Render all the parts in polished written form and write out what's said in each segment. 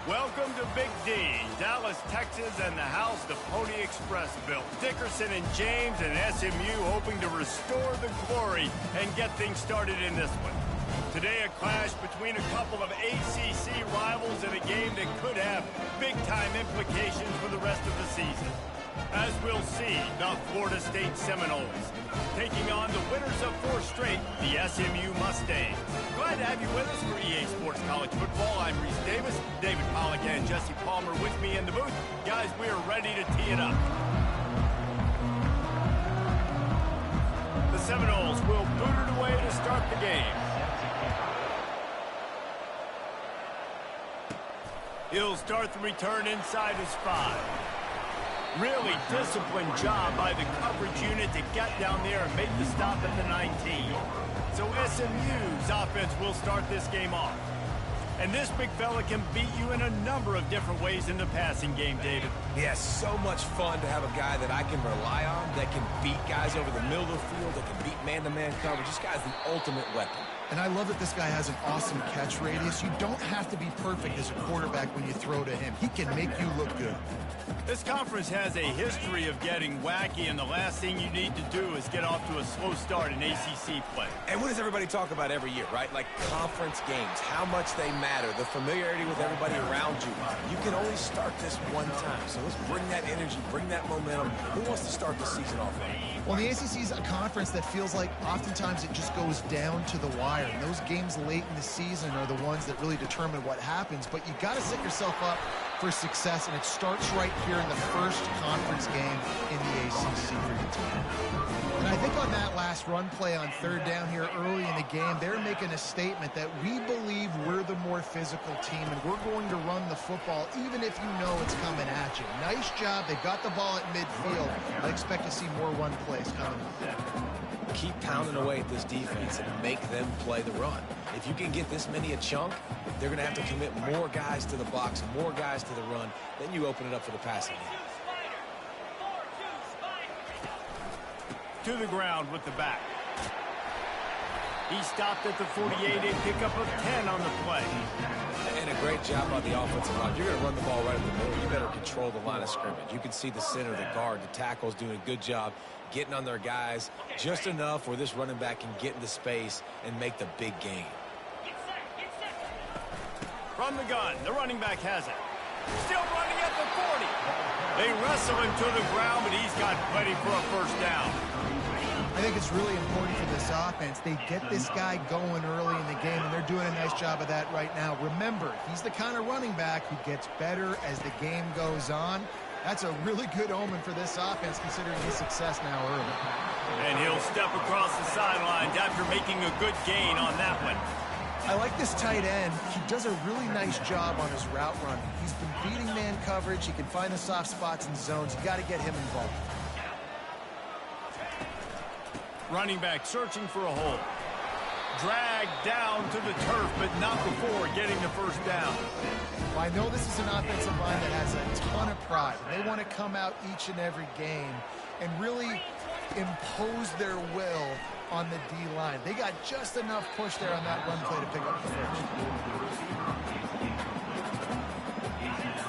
Welcome to Big D, Dallas, Texas, and the house the Pony Express built. Dickerson and James and SMU hoping to restore the glory and get things started in this one. Today, a clash between a couple of ACC rivals in a game that could have big-time implications for the rest of the season. As we'll see, the Florida State Seminoles taking on the winners of 4 straight, the SMU Mustangs. Glad to have you with us for EA Sports College Football. I'm Reese Davis, David Pollack, and Jesse Palmer with me in the booth. Guys, we are ready to tee it up. The Seminoles will boot it away to start the game. He'll start the return inside his 5. Really disciplined job by the coverage unit to get down there and make the stop at the 19. So SMU's offense will start this game off. And this big fella can beat you in a number of different ways in the passing game, David. Yeah, so much fun to have a guy that I can rely on, that can beat guys over the middle of the field, that can beat man-to-man coverage. This guy's the ultimate weapon. And I love that this guy has an awesome catch radius. You don't have to be perfect as a quarterback when you throw to him. He can make you look good. This conference has a history of getting wacky, and the last thing you need to do is get off to a slow start in ACC play. And what does everybody talk about every year, right? Like conference games, how much they matter, the familiarity with everybody around you. You can only start this one time, so let's bring that energy, bring that momentum. Who wants to start the season off right? Well, the ACC is a conference that feels like oftentimes it just goes down to the wire. And those games late in the season are the ones that really determine what happens. But you got to set yourself up for success, and it starts right here in the first conference game in the ACC for your team. And I think on that last run play on 3rd down here early in the game, they're making a statement that we believe we're the more physical team, and we're going to run the football even if you know it's coming at you. Nice job. They got the ball at midfield. I expect to see more run plays coming up. Keep pounding away at this defense and make them play the run. If you can get this many a chunk, they're going to have to commit more guys to the box, more guys to the run. Then you open it up for the passing game. To the ground with the back. He stopped at the 48 and pickup of 10 on the play. And a great job on the offensive line. You're going to run the ball right in the middle. You better control the line of scrimmage. You can see the center, the guard, the tackles doing a good job getting on their guys just enough where this running back can get into space and make the big game. From the gun, the running back has it. Still running at the 40. They wrestle him to the ground, but he's got plenty for a first down. I think it's really important for this offense. They get this guy going early in the game, and they're doing a nice job of that right now. Remember, he's the kind of running back who gets better as the game goes on. That's a really good omen for this offense, considering his success now early. And he'll step across the sidelines after making a good gain on that one. I like this tight end. He does a really nice job on his route running. He's been beating man coverage. He can find the soft spots and zones. You got to get him involved. Running back searching for a hole. Dragged down to the turf, but not before getting the first down. Well, I know this is an offensive line that has a ton of pride. They want to come out each and every game and really impose their will on the D-line. They got just enough push there on that run play to pick up the first.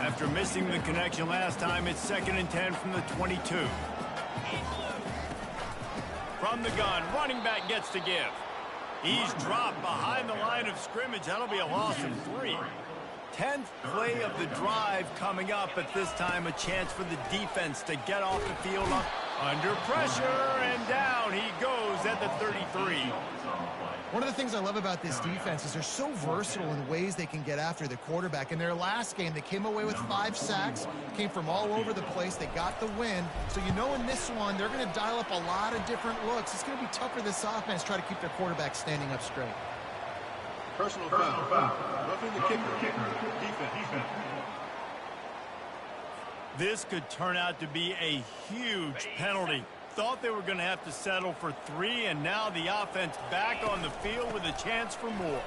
After missing the connection last time, it's 2nd and 10 from the 22. From the gun, running back gets to give. He's dropped behind the line of scrimmage. That'll be a loss of 3. 10th play of the drive coming up, but this time a chance for the defense to get off the field under pressure, and down he goes at the 33. One of the things I love about this defense is they're so versatile in ways they can get after the quarterback. In their last game, they came away with 5 sacks, came from all over the place. They got the win. So you know in this one, they're going to dial up a lot of different looks. It's going to be tough for this offense to try to keep their quarterback standing up straight. Personal foul. Roughing the kicker. Defense. This could turn out to be a huge penalty. Thought they were going to have to settle for 3, and now the offense back on the field with a chance for more.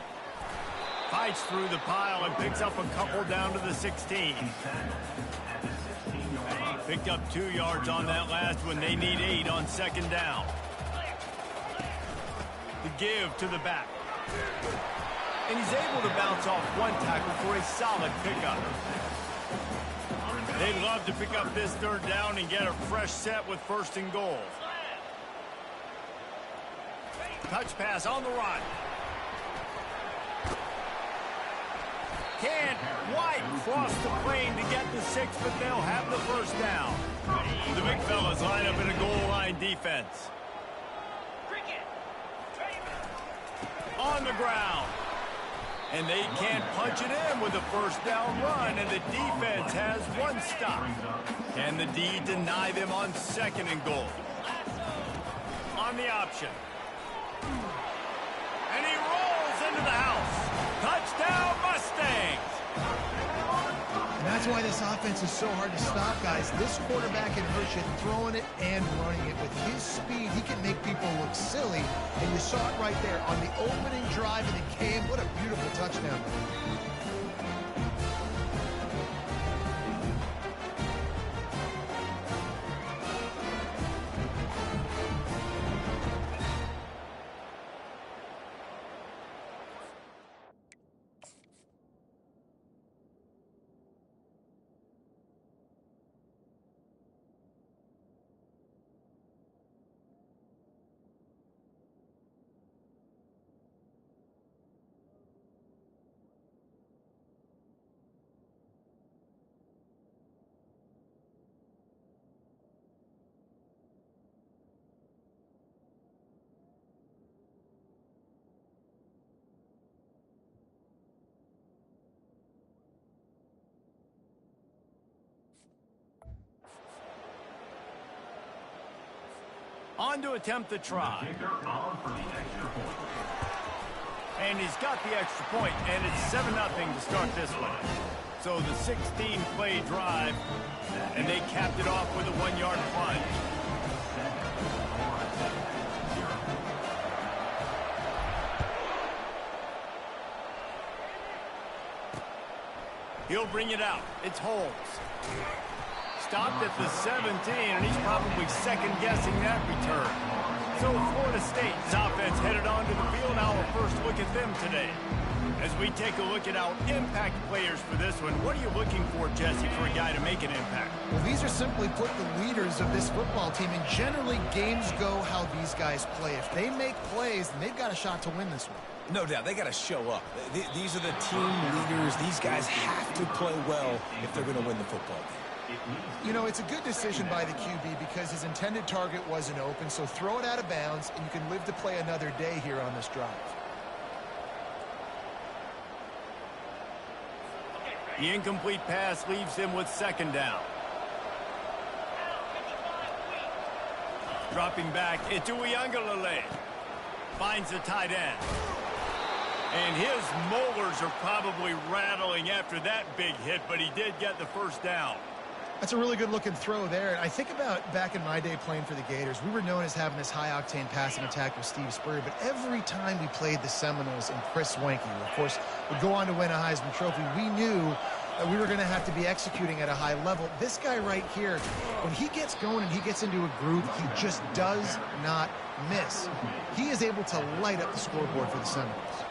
Fights through the pile and picks up a couple down to the 16. Picked up 2 yards on that last one. They need 8 on 2nd down. The give to the back. And he's able to bounce off one tackle for a solid pickup. They'd love to pick up this third down and get a fresh set with 1st and goal. Touch pass on the run. Can't quite cross the plane to get the 6, but they'll have the 1st down. The big fellas line up in a goal line defense. On the ground. And they can't punch it in with a 1st down run, and the defense has 1 stop. Can the D deny them on 2nd and goal? On the option. And he rolls into the house. Touchdown, Mustangs! And that's why this offense is so hard to stop, guys. This quarterback can hurt you throwing it and running it. With his speed, he can make people look silly. And you saw it right there on the opening drive of the game. What a beautiful touchdown. On to attempt the try. And he's got the extra point, and it's 7-0 to start this one. So the 16-play drive, and they capped it off with a 1-yard plunge. He'll bring it out. It's Holmes. Stopped at the 17, and he's probably second-guessing that return. So Florida State's offense headed onto the field. Now our first look at them today. As we take a look at our impact players for this one, what are you looking for, Jesse, for a guy to make an impact? Well, these are simply put the leaders of this football team, and generally games go how these guys play. If they make plays, then they've got a shot to win this one. No doubt, they got to show up. These are the team leaders. These guys have to play well if they're going to win the football game. You know, it's a good decision by the QB because his intended target wasn't open, so throw it out of bounds, and you can live to play another day here on this drive. The incomplete pass leaves him with 2nd down. Dropping back, it's Uiagalelei. Finds the tight end. And his molars are probably rattling after that big hit, but he did get the 1st down. That's a really good-looking throw there. I think about back in my day playing for the Gators, we were known as having this high-octane passing attack with Steve Spurrier, but every time we played the Seminoles and Chris Swanke, who, of course, would go on to win a Heisman Trophy, we knew that we were going to have to be executing at a high level. This guy right here, when he gets going and he gets into a groove, he just does not miss. He is able to light up the scoreboard for the Seminoles.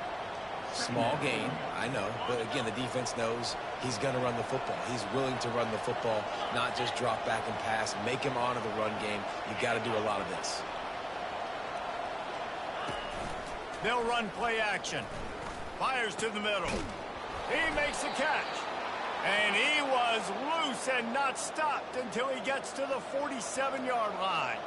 Small gain, I know, but again, the defense knows he's going to run the football. He's willing to run the football, not just drop back and pass, make him honor the run game. You got to do a lot of this. They'll run play action. Fires to the middle. He makes a catch. And he was loose and not stopped until he gets to the 47-yard line.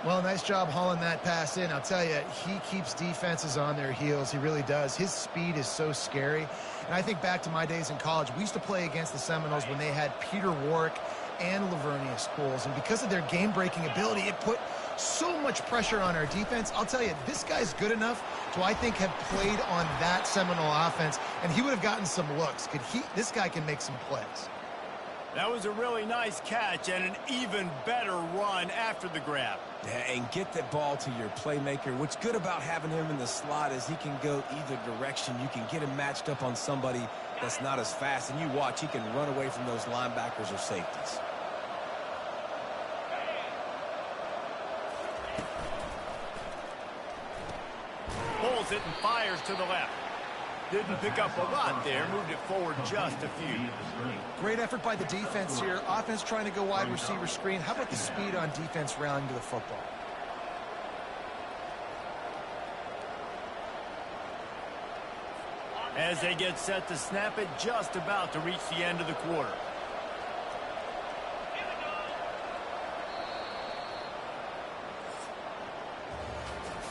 Well, nice job hauling that pass in. I'll tell you, he keeps defenses on their heels. He really does. His speed is so scary. And I think back to my days in college, we used to play against the Seminoles when they had Peter Warwick and Lavernius Coles. And because of their game-breaking ability, it put so much pressure on our defense. I'll tell you, this guy's good enough to, I think, have played on that Seminole offense, and he would have gotten some looks. This guy can make some plays. That was a really nice catch and an even better run after the grab. Yeah, and get that ball to your playmaker. What's good about having him in the slot is he can go either direction. You can get him matched up on somebody that's not as fast, and you watch, he can run away from those linebackers or safeties. Pulls it and fires to the left. Didn't pick up a lot there, moved it forward just a few. Great effort by the defense here. Offense trying to go wide receiver screen. How about the speed on defense rounding to the football? As they get set to snap it, just about to reach the end of the quarter.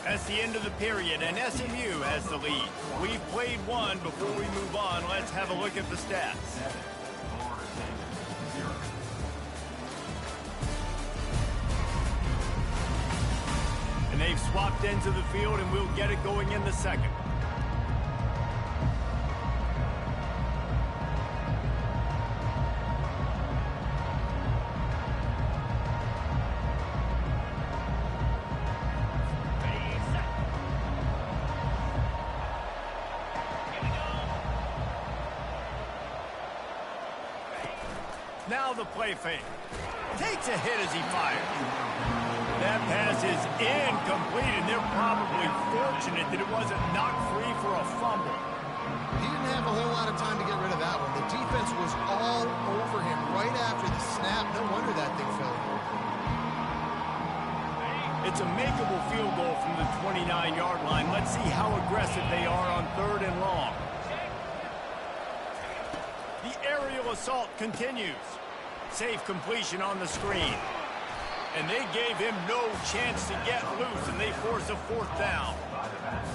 That's the end of the period, and SMU has the lead. We've played one. Before we move on, let's have a look at the stats. And they've swapped ends of the field, and we'll get it going in the second. Now the play fake. Takes a hit as he fires. That pass is incomplete, and they're probably fortunate that it wasn't knocked free for a fumble. He didn't have a whole lot of time to get rid of that one. The defense was all over him right after the snap. No wonder that thing fell. It's a makeable field goal from the 29-yard line. Let's see how aggressive they are on 3rd and long. The aerial assault continues. Safe completion on the screen. And they gave him no chance to get loose, and they force a 4th down.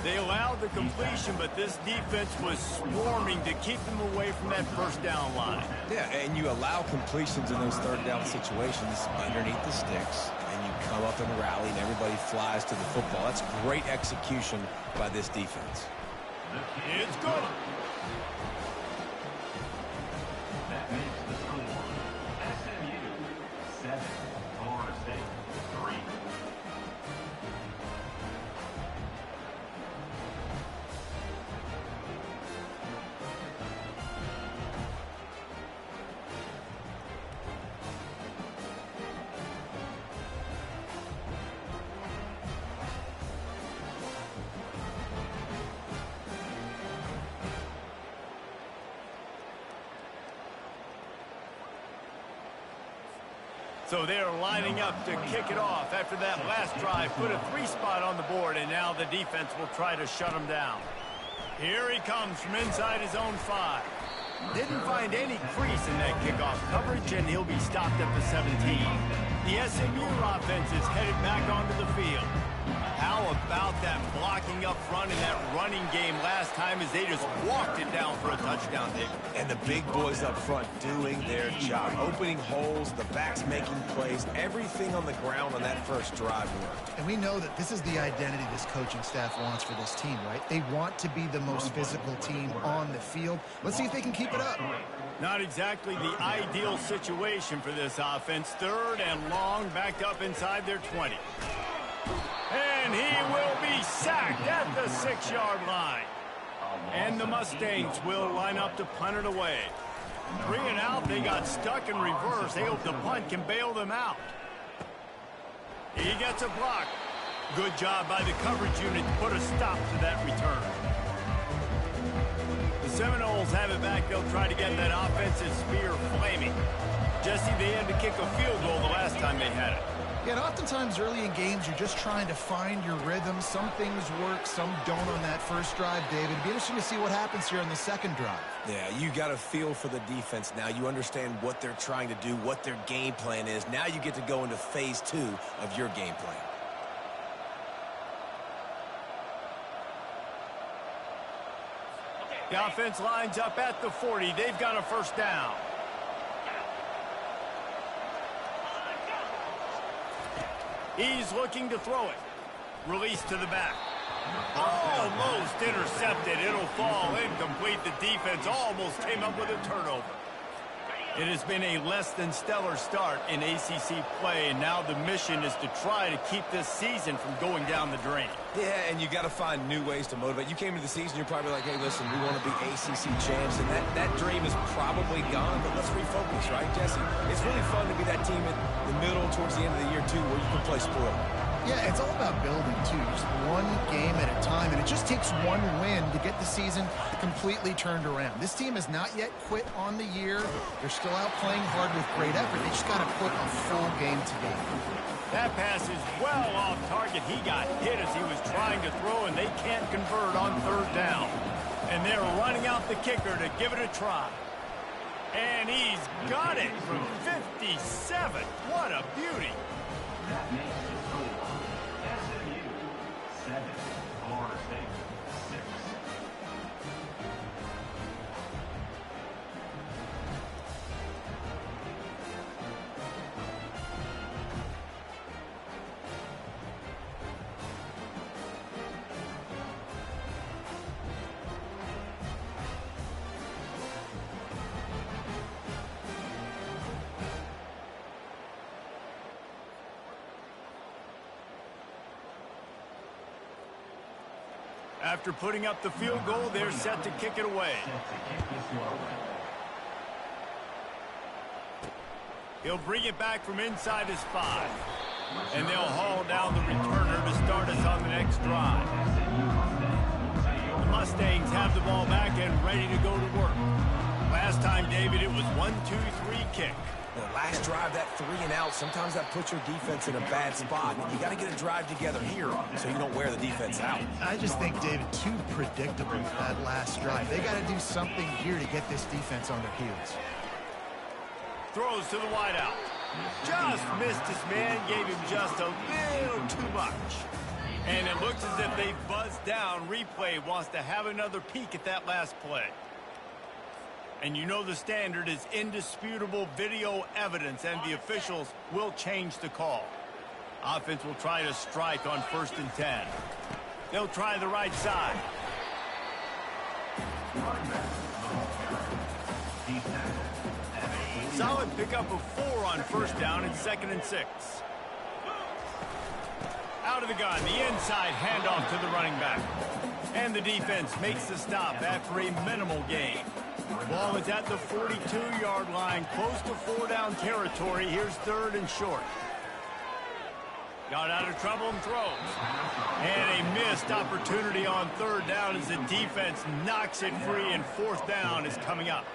They allowed the completion, but this defense was swarming to keep them away from that 1st down line. Yeah, and you allow completions in those 3rd down situations underneath the sticks, and you come up and rally, and everybody flies to the football. That's great execution by this defense. It's good. That makes the score SMU 7, Florida State 3. So they're lining up to kick it off after that last drive. Put a 3-spot on the board, and now the defense will try to shut him down. Here he comes from inside his own 5. Didn't find any crease in that kickoff coverage, and he'll be stopped at the 17. The SMU offense is headed back onto the field. How about that blocking up front in that running game last time as they just walked it down for a touchdown, David? And the big boys up front doing their job. Opening holes, the backs making plays, everything on the ground on that first drive worked. And we know that this is the identity this coaching staff wants for this team, right? They want to be the most physical team on the field. Let's see if they can keep it up. Not exactly the ideal situation for this offense. 3rd and long, backed up inside their 20. And he will be sacked at the 6-yard line. And the Mustangs will line up to punt it away. 3 and out, they got stuck in reverse. They hope the punt can bail them out. He gets a block. Good job by the coverage unit to put a stop to that return. The Seminoles have it back. They'll try to get that offensive spear flaming. Jesse, they had to kick a field goal the last time they had it. Yeah, and oftentimes early in games, you're just trying to find your rhythm. Some things work, some don't on that first drive, David. It'd be interesting to see what happens here on the second drive. Yeah, you got a feel for the defense now. You understand what they're trying to do, what their game plan is. Now you get to go into phase 2 of your game plan. The offense lines up at the 40. They've got a 1st down. He's looking to throw it. Release to the back. Almost intercepted. It'll fall incomplete. The defense almost came up with a turnover. It has been a less than stellar start in ACC play, and now the mission is to try to keep this season from going down the drain. Yeah, and you got to find new ways to motivate. You came into the season, you're probably like, hey, listen, we want to be ACC champs, and that dream is probably gone, but let's refocus, right, Jesse? It's really fun to be that team in the middle towards the end of the year, too, where you can play spoiler. Yeah, it's all about building, too. Just one game at a time, and it just takes one win to get the season completely turned around. This team has not yet quit on the year. They're still out playing hard with great effort. They just got to put a full game together. That pass is well off target. He got hit as he was trying to throw, and they can't convert on third down. And they're running out the kicker to give it a try. And he's got it from 57. What a beauty. That makes the score SMU 7, Florida State 6. After putting up the field goal, they're set to kick it away. He'll bring it back from inside his 5. And they'll haul down the returner to start us on the next drive. The Mustangs have the ball back and ready to go to work. Last time, David, it was 1-2-3 kick. Well, last drive, that 3 and out, sometimes that puts your defense in a bad spot. You got to get a drive together here so you don't wear the defense out. I just think, David, too predictable that last drive. They got to do something here to get this defense on their heels. Throws to the wideout. Just missed his man, gave him just a little too much. And it looks as if they buzzed down. Replay wants to have another peek at that last play. And you know the standard is indisputable video evidence, and the officials will change the call. Offense will try to strike on 1st and 10. They'll try the right side. Solid pickup of 4 on 1st down and 2nd and 6. Out of the gun, the inside handoff to the running back. And the defense makes the stop after a minimal gain. Ball is at the 42-yard line, close to 4-down territory. Here's 3rd and short. Got out of trouble and throws. And a missed opportunity on 3rd down as the defense knocks it free, and 4th down is coming up.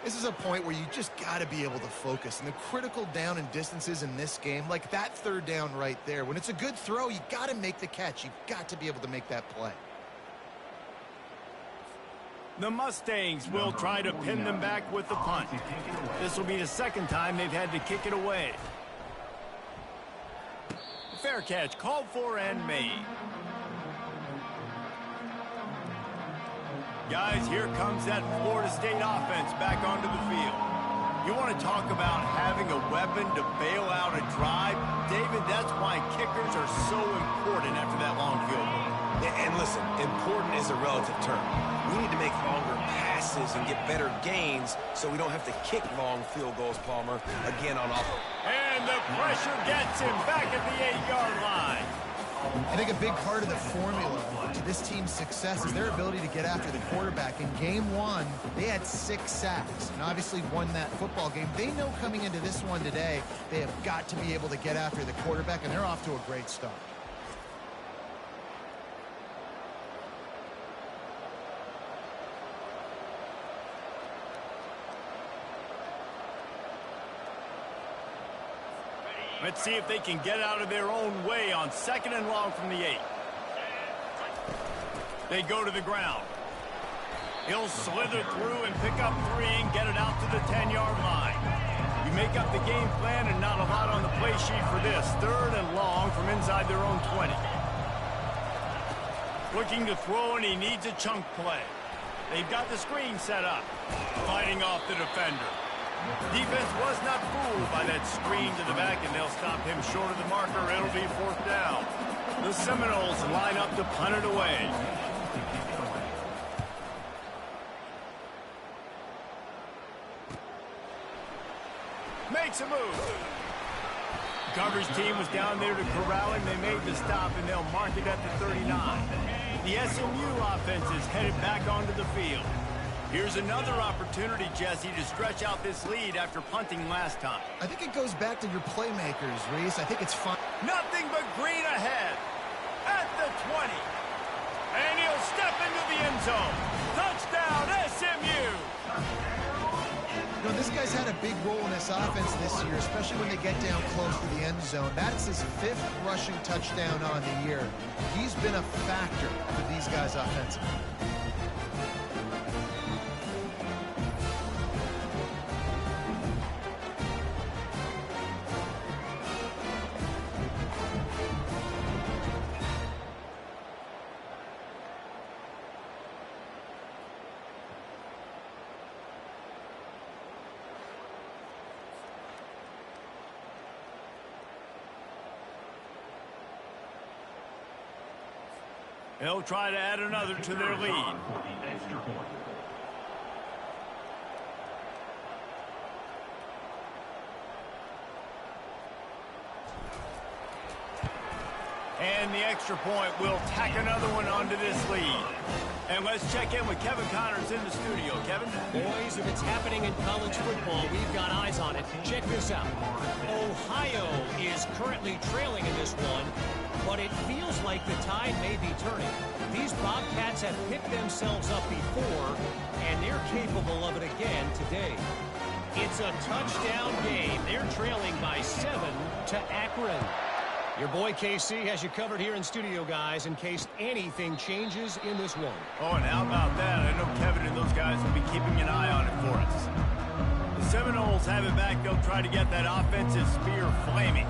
This is a point where you just got to be able to focus. And the critical down and distances in this game, like that 3rd down right there, when it's a good throw, you got to make the catch. You've got to be able to make that play. The Mustangs will try to pin them back with the punt. This will be the 2nd time they've had to kick it away. Fair catch called for and made. Guys, here comes that Florida State offense back onto the field. You want to talk about having a weapon to bail out a drive? David, that's why kickers are so important after that long field goal. And listen, important is a relative term. We need to make longer passes and get better gains so we don't have to kick long field goals, Palmer, again on offense. And the pressure gets him back at the 8-yard line. I think a big part of the formula to this team's success is their ability to get after the quarterback. In game 1, they had 6 sacks and obviously won that football game. They know coming into this one today, they have got to be able to get after the quarterback, and they're off to a great start. Let's see if they can get out of their own way on 2nd and long from the 8. They go to the ground. He'll slither through and pick up 3 and get it out to the 10-yard line. You make up the game plan and not a lot on the play sheet for this. 3rd and long from inside their own 20. Looking to throw, and he needs a chunk play. They've got the screen set up. Fighting off the defender. Defense was not fooled by that screen to the back, and they'll stop him short of the marker. It'll be 4th down. The Seminoles line up to punt it away. Makes a move. Coverage team was down there to corral him. They made the stop, and they'll mark it at the 39. The SMU offense is headed back onto the field. Here's another opportunity, Jesse, to stretch out this lead after punting last time. I think it goes back to your playmakers, Reese. I think it's fun. Nothing but green ahead. At the 20. And he'll step into the end zone. Touchdown, SMU! You know, this guy's had a big role in this offense this year, especially when they get down close to the end zone. That's his 5th rushing touchdown on the year. He's been a factor for these guys offensively. They'll try to add another to their lead. Extra point. And the extra point will tack another one onto this lead. And let's check in with Kevin Connors in the studio. Kevin? Boys, if it's happening in college football, we've got eyes on it. Check this out. Ohio is currently trailing in this one, but it feels like the tide may be turning. These Bobcats have picked themselves up before, and they're capable of it again today. It's a touchdown game. They're trailing by 7 to Akron. Your boy KC has you covered here in studio, guys, in case anything changes in this one. Oh, and how about that? I know Kevin and those guys will be keeping an eye on it for us. The Seminoles have it back. They'll try to get that offensive spear flaming.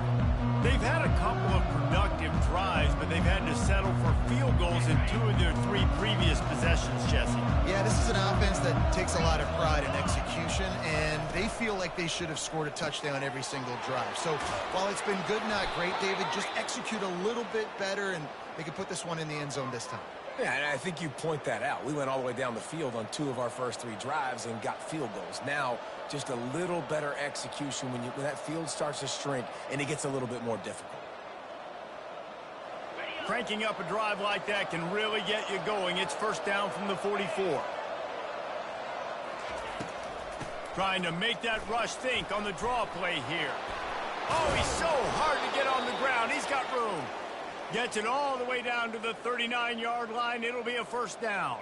They've had a couple of productive drives, but they've had to settle for field goals in 2 of their 3 previous possessions, Jesse. Yeah, this is an offense that takes a lot of pride in execution, and they feel like they should have scored a touchdown every single drive. So while it's been good, not great, David, just execute a little bit better, and they can put this one in the end zone this time. Yeah, and I think you point that out. We went all the way down the field on 2 of our first 3 drives and got field goals. Now, just a little better execution when that field starts to shrink and it gets a little bit more difficult. Cranking up a drive like that can really get you going. It's first down from the 44. Trying to make that rush think on the draw play here. Oh, he's so hard to get on the ground. He's got room. Gets it all the way down to the 39-yard line. It'll be a first down.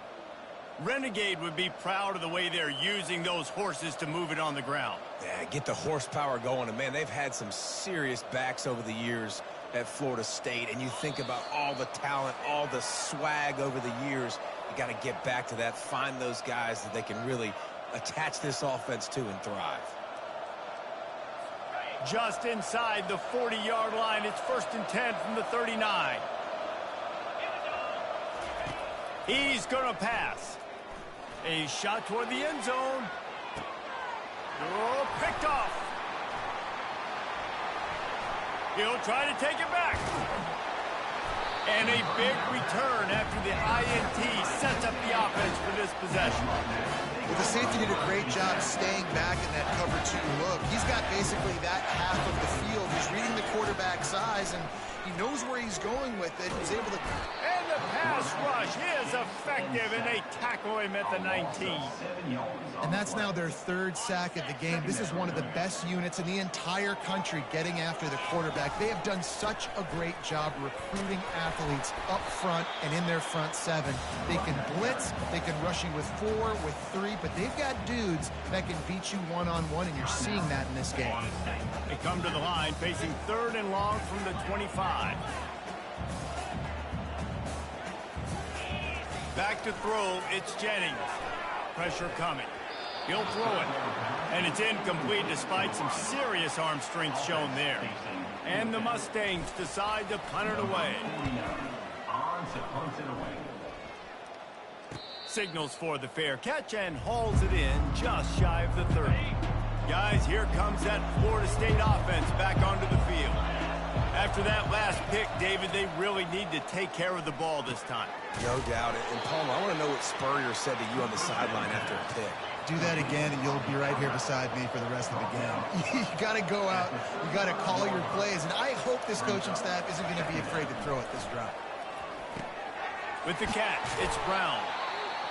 Renegade would be proud of the way they're using those horses to move it on the ground. Yeah, get the horsepower going. And, man, they've had some serious backs over the years at Florida State. And you think about all the talent, all the swag over the years. You got to get back to that, find those guys that they can really attach this offense to and thrive. Just inside the 40-yard line. It's first and 10 from the 39. He's going to pass. A shot toward the end zone. Oh, picked off. He'll try to take it back. And a big return after the INT sets up the offense for this possession. Well, the safety did a great job staying back in that cover 2 look. He's got basically that half of the field. He's reading the quarterback's eyes, and he knows where he's going with it. He's able to... And the pass rush is effective, and they tackle him at the 19. And that's now their 3rd sack of the game. This is one of the best units in the entire country getting after the quarterback. They have done such a great job recruiting athletes up front and in their front 7. They can blitz, they can rush you with 4, with 3, but they've got dudes that can beat you one-on-one, and you're seeing that in this game. They come to the line facing 3rd and long from the 25. Back to throw, it's Jennings. Pressure coming. He'll throw it. And it's incomplete despite some serious arm strength shown there. And the Mustangs decide to punt it away. On to punt it away. Signals for the fair catch and hauls it in just shy of the 30. Guys, here comes that Florida State offense back onto the field. After that last pick, David, they really need to take care of the ball this time. No doubt. And, Palmer, I want to know what Spurrier said to you on the sideline after a pick. Do that again, and you'll be right here beside me for the rest of the game. You got to go out. You got to call your plays. And I hope this coaching staff isn't going to be afraid to throw it this drive. With the catch, it's Brown.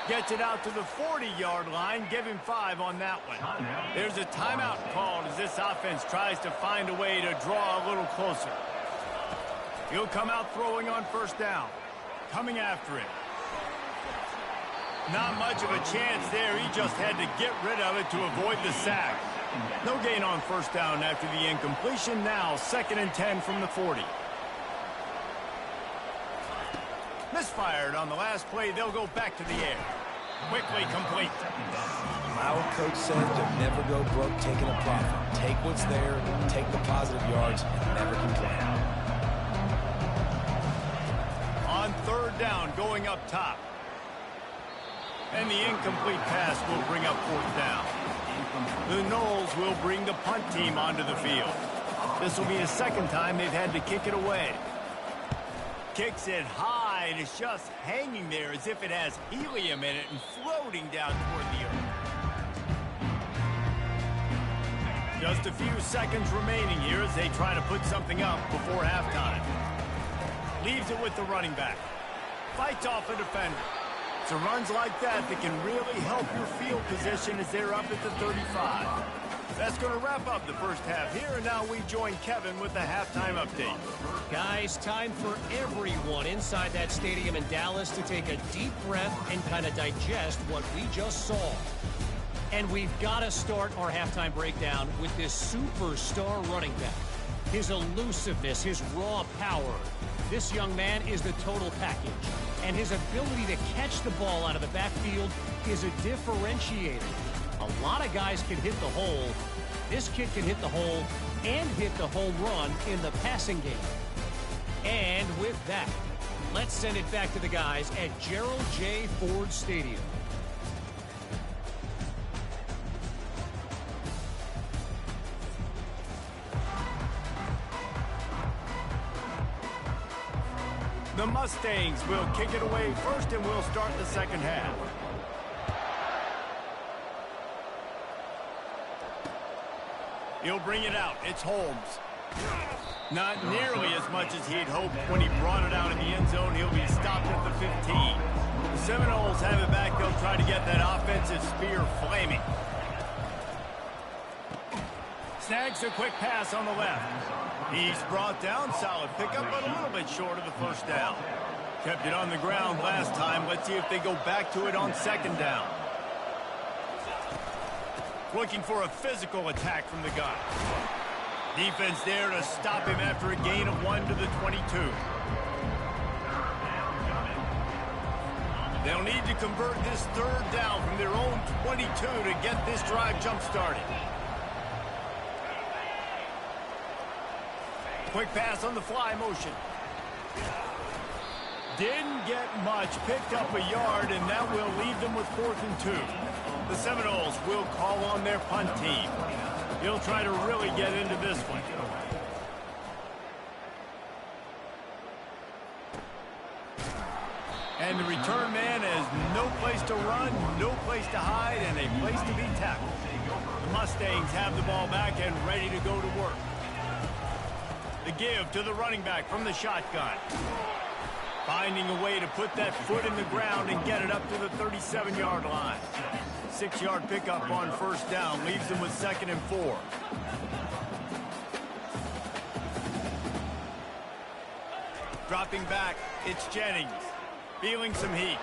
Gets it out to the 40-yard line. Give him 5 on that one. There's a timeout called as this offense tries to find a way to draw a little closer. He'll come out throwing on first down. coming after him. Not much of a chance there. He just had to get rid of it to avoid the sack. No gain on first down after the incompletion. Now 2nd and 10 from the 40. Misfired on the last play. They'll go back to the air. Quickly complete. Our coach said to never go broke taking a profit. Take what's there, take the positive yards, and never complain. On 3rd down, going up top. And the incomplete pass will bring up 4th down. The Noles will bring the punt team onto the field. This will be the 2nd time they've had to kick it away. Kicks it high, and it's just hanging there as if it has helium in it and floating down toward the earth. Just a few seconds remaining here as they try to put something up before halftime. Leaves it with the running back. Fights off a defender. So runs like that can really help your field position as they're up at the 35. That's going to wrap up the first half here, and now we join Kevin with the halftime update. Guys, time for everyone inside that stadium in Dallas to take a deep breath and kind of digest what we just saw. And we've got to start our halftime breakdown with this superstar running back. His elusiveness, his raw power. This young man is the total package. And his ability to catch the ball out of the backfield is a differentiator. A lot of guys can hit the hole. This kid can hit the hole and hit the home run in the passing game. And with that, let's send it back to the guys at Gerald J. Ford Stadium. The Mustangs will kick it away first, and we'll start the 2nd half. He'll bring it out. It's Holmes. Not nearly as much as he'd hoped when he brought it out in the end zone. He'll be stopped at the 15. The Seminoles have it back. They'll try to get that offensive spear flaming. Snags a quick pass on the left. He's brought down. Solid pickup, but a little bit short of the first down. Kept it on the ground last time. Let's see if they go back to it on 2nd down. Looking for a physical attack from the gun. Defense there to stop him after a gain of 1 to the 22. They'll need to convert this 3rd down from their own 22 to get this drive jump-started. Quick pass on the fly motion. Didn't get much, picked up a yard, and that will leave them with 4th and 2. The Seminoles will call on their punt team. He'll try to really get into this one. And the return man has no place to run, no place to hide, and a place to be tackled. The Mustangs have the ball back and ready to go to work. The give to the running back from the shotgun. Finding a way to put that foot in the ground and get it up to the 37-yard line. 6-yard pickup on 1st down leaves them with 2nd and 4. Dropping back, it's Jennings. Feeling some heat.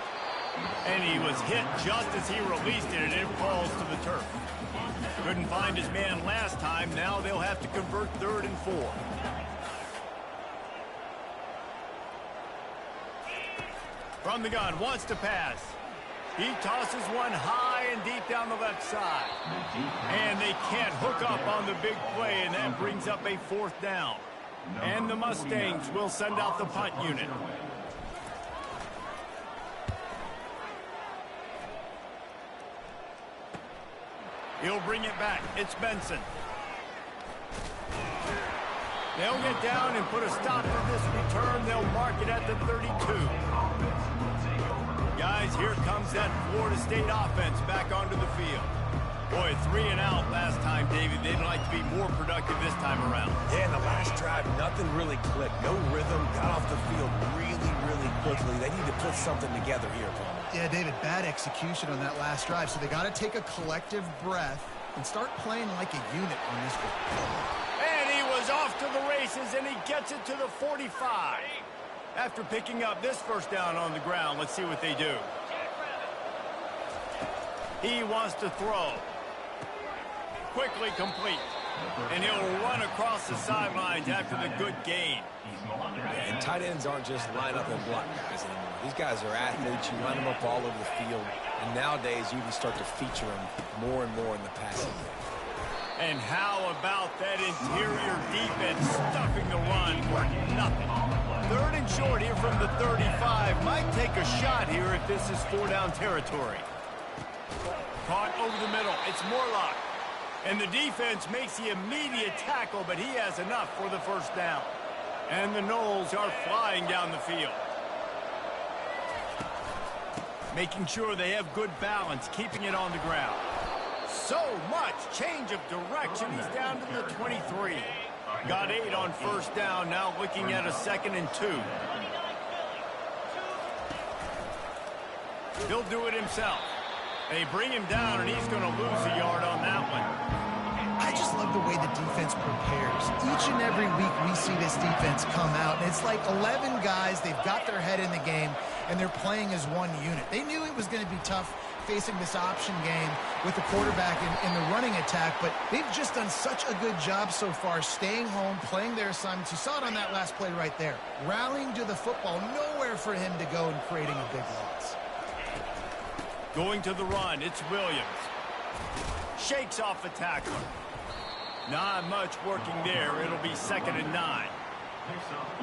And he was hit just as he released it, and it falls to the turf. Couldn't find his man last time. Now they'll have to convert 3rd and 4. From the gun, wants to pass. He tosses one high and deep down the left side. And they can't hook up on the big play, and that brings up a 4th down. And the Mustangs will send out the punt unit. He'll bring it back. It's Benson. They'll get down and put a stop to this return. They'll mark it at the 32. Guys, here comes that Florida State offense back onto the field. Boy, 3 and out last time, David. They'd like to be more productive this time around. Yeah, in the last drive, nothing really clicked. No rhythm. Got off the field really quickly. They need to put something together here, Paul. Yeah, David, bad execution on that last drive. So they got to take a collective breath and start playing like a unit on this one. And he was off to the races, and he gets it to the 45. After picking up this first down on the ground, let's see what they do. He wants to throw. Quickly complete. And he'll run across the sidelines after the good gain. And tight ends aren't just line up and block guys anymore. These guys are athletes. You line them up all over the field. And nowadays, you can start to feature them more and more in the passing game. And how about that interior defense stuffing the run for nothing? 3rd and short here from the 35. Might take a shot here if this is 4-down territory. Caught over the middle. It's Morlock. And the defense makes the immediate tackle, but he has enough for the first down. And the Knowles are flying down the field. Making sure they have good balance, keeping it on the ground. So much change of direction. He's down to the 23. Got 8 on first down, now looking at a 2nd and 2. He'll do it himself. They bring him down, and he's going to lose a yard on that one. I just love the way the defense prepares. Each and every week we see this defense come out, and it's like 11 guys. They've got their head in the game, and they're playing as one unit. They knew it was going to be tough facing this option game with the quarterback in the running attack, but they've just done such a good job so far staying home, playing their assignments. You saw it on that last play right there. Rallying to the football, nowhere for him to go and creating a big loss. Going to the run, it's Williams. Shakes off the tackler. Not much working there. It'll be 2nd and 9.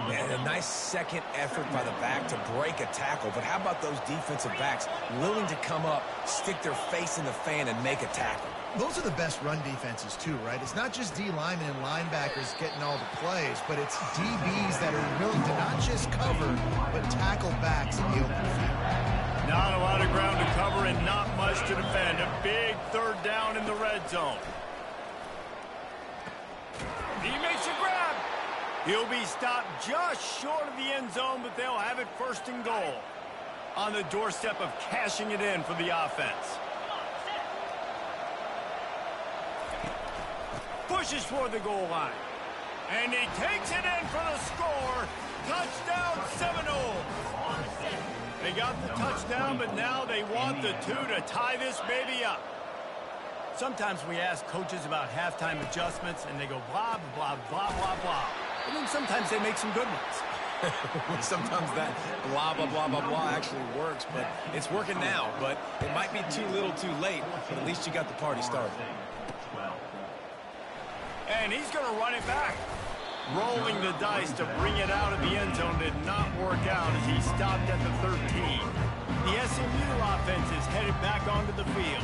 Man, a nice second effort by the back to break a tackle. But how about those defensive backs willing to come up, stick their face in the fan, and make a tackle? Those are the best run defenses, too, right? It's not just D linemen and linebackers getting all the plays, but it's DBs that are willing to not just cover, but tackle backs in the open field. Not a lot of ground to cover and not much to defend. A big 3rd down in the red zone. He makes a grab. He'll be stopped just short of the end zone, but they'll have it 1st and goal. On the doorstep of cashing it in for the offense. Pushes for the goal line. And he takes it in for the score. Touchdown Seminoles. They got the touchdown, but now they want the 2 to tie this baby up. Sometimes we ask coaches about halftime adjustments, and they go blah, blah, blah, blah, blah. And then sometimes they make some good ones. Sometimes that blah, blah, blah, blah, blah actually works, but it's working now. But it might be too little too late, but at least you got the party started. And he's going to run it back. Rolling the dice to bring it out of the end zone did not work out as he stopped at the 13. The SMU offense is headed back onto the field.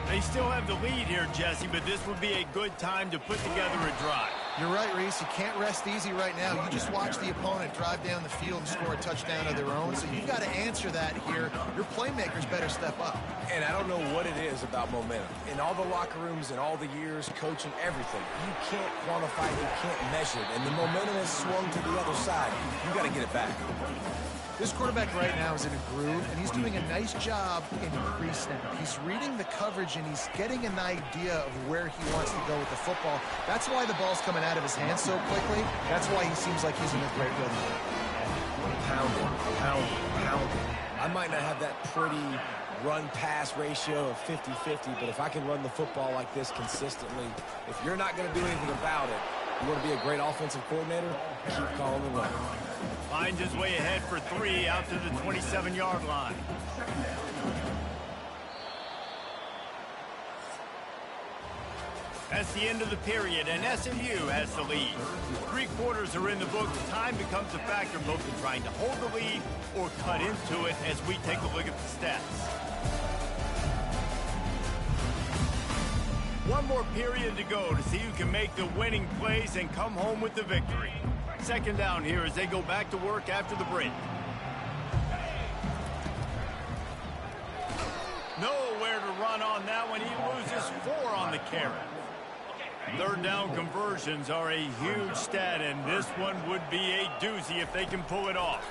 They still have the lead here, Jesse, but this would be a good time to put together a drive. You're right, Reese. You can't rest easy right now. You just watch the opponent drive down the field and score a touchdown of their own, so you've got to answer that here. Your playmakers better step up. And I don't know what it is about momentum. In all the locker rooms and all the years, coaching, everything, you can't quantify it, you can't measure it. And the momentum has swung to the other side. You got to get it back. This quarterback right now is in a groove, and he's doing a nice job in pre-snap. He's reading the coverage, and he's getting an idea of where he wants to go with the football. That's why the ball's coming out of his hands so quickly. That's why he seems like he's in a great rhythm. Pounding. I might not have that pretty run-pass ratio of 50-50, but if I can run the football like this consistently, if you're not going to do anything about it, you want to be a great offensive coordinator, keep calling the run. Finds his way ahead for 3 out to the 27-yard line. That's the end of the period, and SMU has the lead. 3 quarters are in the books. Time becomes a factor both in trying to hold the lead or cut into it as we take a look at the stats. One more period to go to see who can make the winning plays and come home with the victory. 2nd down here as they go back to work after the break. Nowhere to run on that one. He loses 4 on the carry. 3rd down conversions are a huge stat, and this one would be a doozy if they can pull it off.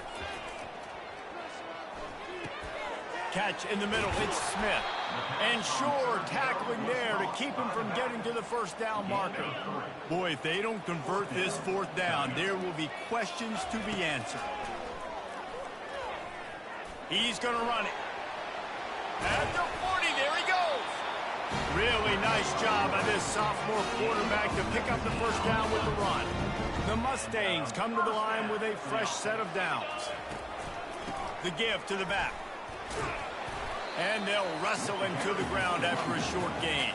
Catch in the middle, it's Smith. And Shore tackling there to keep him from getting to the 1st down marker. Boy, if they don't convert this 4th down, there will be questions to be answered. He's going to run it. At the 40, there he goes. Really nice job by this sophomore quarterback to pick up the first down with the run. The Mustangs come to the line with a fresh set of downs. The give to the back. And they'll wrestle him to the ground after a short gain.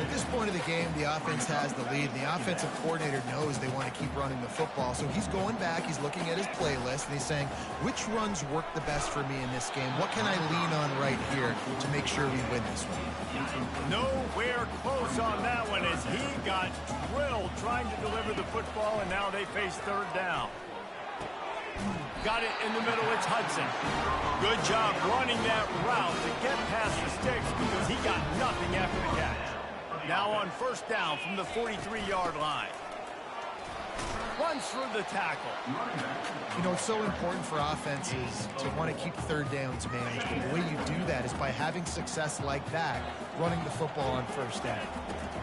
At this point of the game, the offense has the lead. The offensive coordinator knows they want to keep running the football. So he's going back, he's looking at his playlist, and he's saying, which runs work the best for me in this game? What can I lean on right here to make sure we win this one? Nowhere close on that one as he got drilled trying to deliver the football, and now they face third down. Got it in the middle, it's Hudson. Good job running that route to get past the sticks because he got nothing after the catch. Now on first down from the 43-yard line. Runs through the tackle. You know, it's so important for offenses to want to keep third downs managed. But the way you do that is by having success like that, running the football on first down.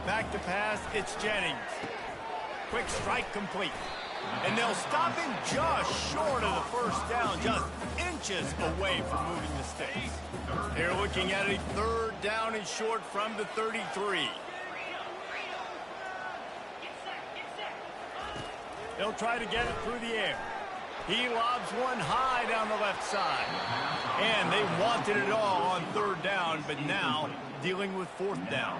Back to pass, it's Jennings. Quick strike complete. And they'll stop him just short of the first down, just inches away from moving the sticks. They're looking at a third down and short from the 33. They'll try to get it through the air. He lobs one high down the left side. And they wanted it all on third down, but now dealing with fourth down.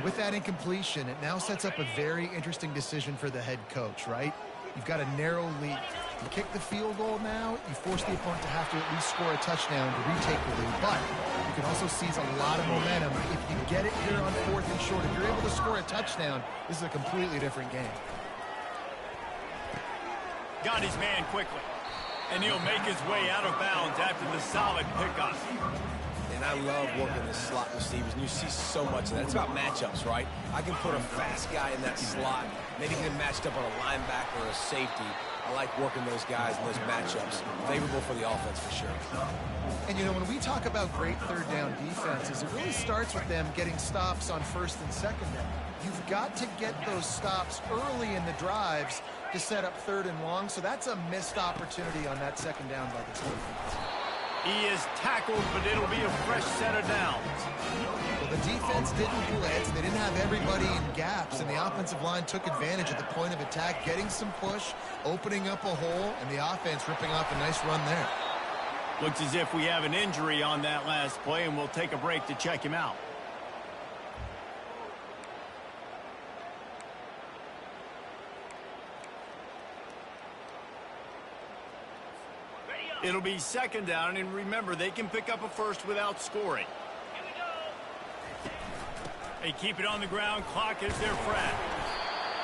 With that incompletion, it now sets up a very interesting decision for the head coach, right? You've got a narrow lead. You kick the field goal now, you force the opponent to have to at least score a touchdown to retake the lead. But you can also seize a lot of momentum. If you get it here on fourth and short, if you're able to score a touchdown, this is a completely different game. Got his man quickly. And he'll make his way out of bounds after the solid pickup. And I love working the slot receivers, and you see so much of that. It's about matchups, right? I can put a fast guy in that slot, maybe get him matched up on a linebacker or a safety. I like working those guys in those matchups. Favorable for the offense for sure. And, you know, when we talk about great third down defenses, it really starts with them getting stops on first and second down. You've got to get those stops early in the drives to set up third and long, so that's a missed opportunity on that second down by this defense. He is tackled, but it'll be a fresh set of downs. Well, the defense didn't blitz. They didn't have everybody in gaps, and the offensive line took advantage at the point of attack, getting some push, opening up a hole, and the offense ripping off a nice run there. Looks as if we have an injury on that last play, and we'll take a break to check him out. It'll be second down, and remember, they can pick up a first without scoring. They keep it on the ground. Clock is their friend.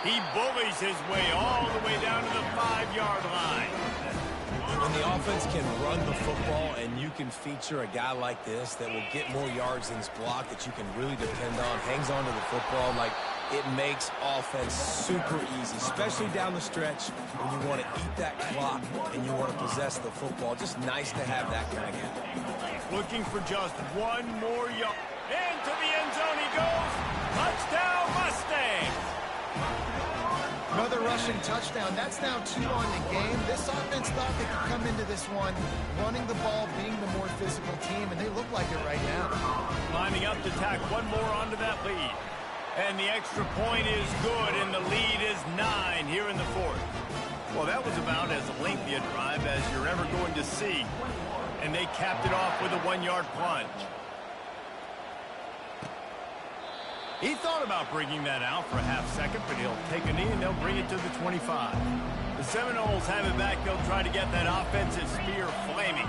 He bullies his way all the way down to the 5-yard line. When the offense can run the football and you can feature a guy like this that will get more yards than his block that you can really depend on, hangs on to the football, like it makes offense super easy, especially down the stretch when you want to eat that clock and you want to possess the football. Just nice to have that kind of guy. Looking for just one more yard. Into the end zone he goes. Touchdown, Mustangs. Another rushing touchdown. That's now 2 on the game. This offense thought they could come into this one running the ball, being the more physical team, and they look like it right now. Lining up to tack one more onto that lead. And the extra point is good, and the lead is 9 here in the fourth. Well, that was about as lengthy a drive as you're ever going to see. And they capped it off with a 1-yard plunge. He thought about bringing that out for a half second, but he'll take a knee and they'll bring it to the 25. The Seminoles have it back. They'll try to get that offensive spear flaming.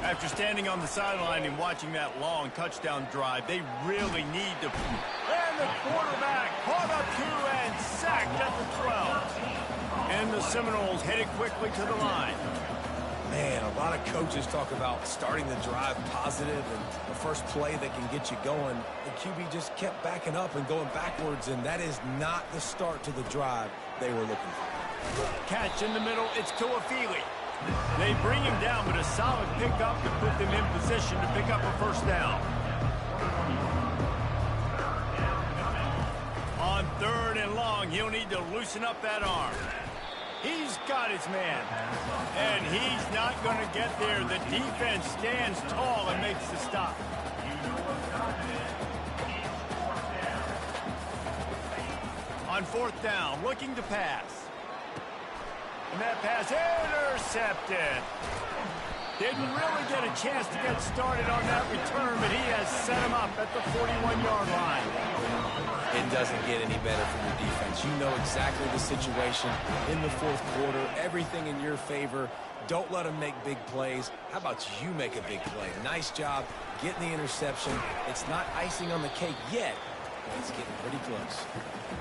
After standing on the sideline and watching that long touchdown drive, they really need to... And the quarterback caught up to and sacked at the 12. And the Seminoles headed quickly to the line. Man, a lot of coaches talk about starting the drive positive and the first play that can get you going. The QB just kept backing up and going backwards, and that is not the start to the drive they were looking for. Catch in the middle, it's Tuafili. They bring him down, but a solid pickup to put them in position to pick up a first down. On third and long, he'll need to loosen up that arm. He's got his man. And he's not going to get there. The defense stands tall and makes the stop. On fourth down, looking to pass. And that pass intercepted. Didn't really get a chance to get started on that return, but he has set him up at the 41-yard line. It doesn't get any better from your defense. You know exactly the situation in the fourth quarter, everything in your favor. Don't let them make big plays. How about you make a big play? Nice job getting the interception. It's not icing on the cake yet, but it's getting pretty close.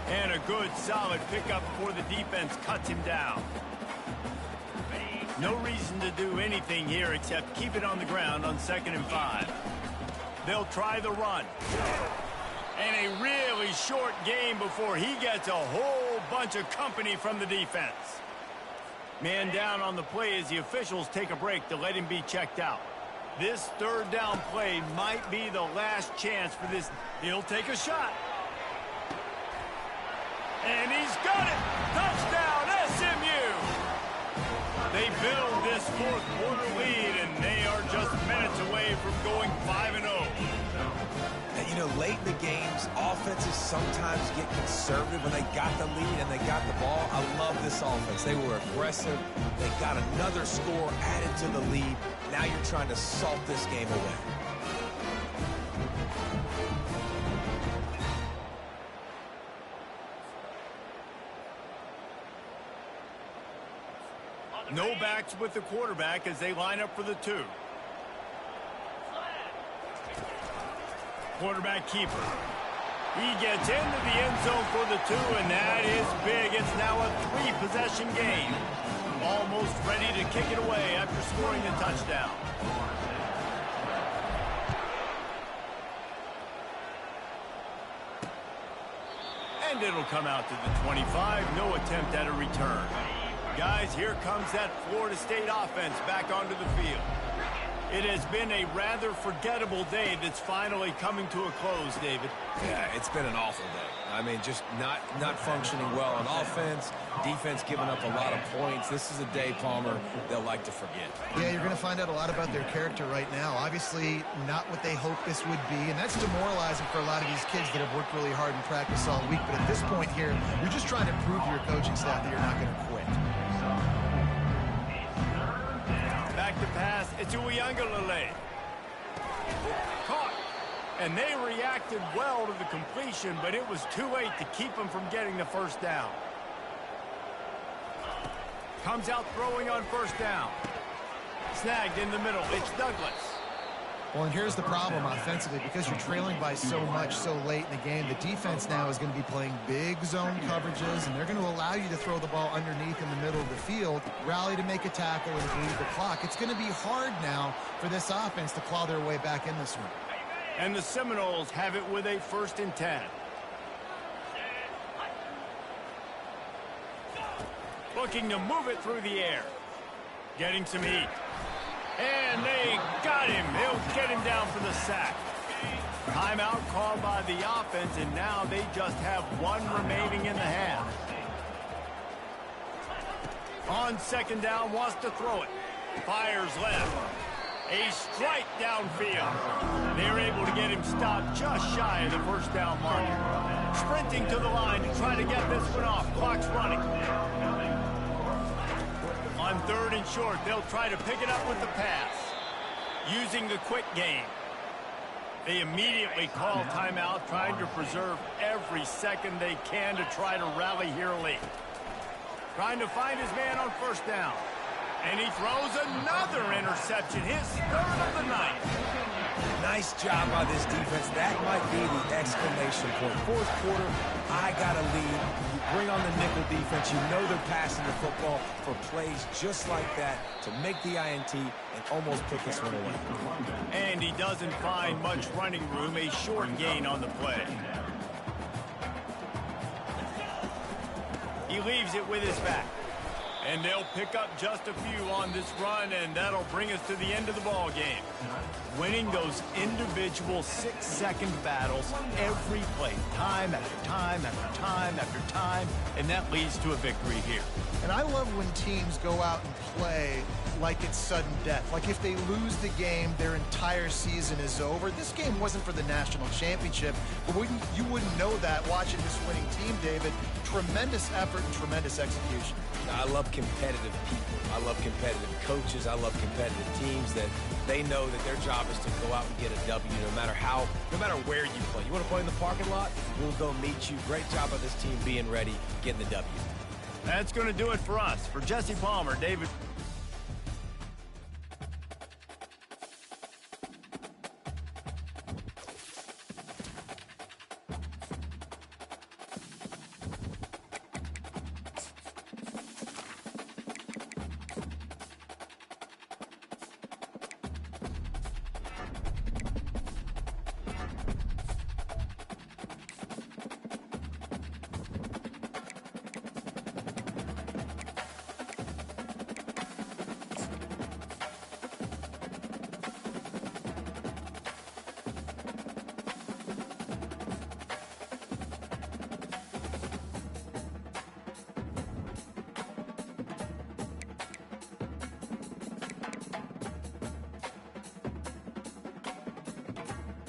And a good, solid pickup before the defense cuts him down. No reason to do anything here except keep it on the ground on 2nd and 5. They'll try the run. And a really short game before he gets a whole bunch of company from the defense. Man down on the play as the officials take a break to let him be checked out. This third down play might be the last chance for this. He'll take a shot. And he's got it! Touchdown, SMU! They build this fourth quarter lead, and they are just minutes away from going 5-0. You know, late in the games, offenses sometimes get conservative when they got the lead and they got the ball. I love this offense. They were aggressive. They got another score added to the lead. Now you're trying to salt this game away. No backs with the quarterback as they line up for the 2. Quarterback keeper. He gets into the end zone for the 2, and that is big. It's now a 3-possession game. Almost ready to kick it away after scoring the touchdown. And it'll come out to the 25. No attempt at a return. Guys, here comes that Florida State offense back onto the field. It has been a rather forgettable day that's finally coming to a close, David. Yeah, it's been an awful day. I mean, just not functioning well on offense, defense giving up a lot of points. This is a day, Palmer, they'll like to forget. Yeah, you're going to find out a lot about their character right now. Obviously, not what they hoped this would be, and that's demoralizing for a lot of these kids that have worked really hard in practice all week. But at this point here, you're just trying to prove to your coaching staff that you're not going to quit. Back to pass. It's Uyangalele. Caught. And they reacted well to the completion, but it was too late to keep them from getting the first down. Comes out throwing on first down. Snagged in the middle. It's Douglas. Well, and here's the problem offensively. Because you're trailing by so much so late in the game, the defense now is going to be playing big zone coverages, and they're going to allow you to throw the ball underneath in the middle of the field, rally to make a tackle, and bleed the clock. It's going to be hard now for this offense to claw their way back in this one. And the Seminoles have it with a 1st and 10. Looking to move it through the air. Getting some heat. And they got him. They'll get him down for the sack. Timeout called by the offense, and now they just have 1 remaining in the half. On 2nd down, wants to throw it. Fires left. A strike downfield. They're able to get him stopped just shy of the first down marker. Sprinting to the line to try to get this one off. Clock's running. On 3rd and short, they'll try to pick it up with the pass. Using the quick game. They immediately call timeout, trying to preserve every second they can to try to rally here late. Trying to find his man on first down. And he throws another interception, his 3rd of the night. Nice job by this defense. That might be the exclamation point. Fourth quarter, I got a lead. You bring on the nickel defense. You know they're passing the football for plays just like that to make the INT and almost put this one away. And he doesn't find much running room, a short gain on the play. He leaves it with his back. And they'll pick up just a few on this run, and that'll bring us to the end of the ball game. winning those individual 6-second battles every play, time after time after time after time, and that leads to a victory here. And I love when teams go out and play like it's sudden death. Like if they lose the game, their entire season is over. This game wasn't for the national championship, but you wouldn't know that watching this winning team, David. Tremendous effort and tremendous execution. I love competitive people. I love competitive coaches. I love competitive teams that they know that their job is to go out and get a W no matter where you play. You want to play in the parking lot? We'll go meet you. Great job of this team being ready, getting the W. That's going to do it for us. For Jesse Palmer, David...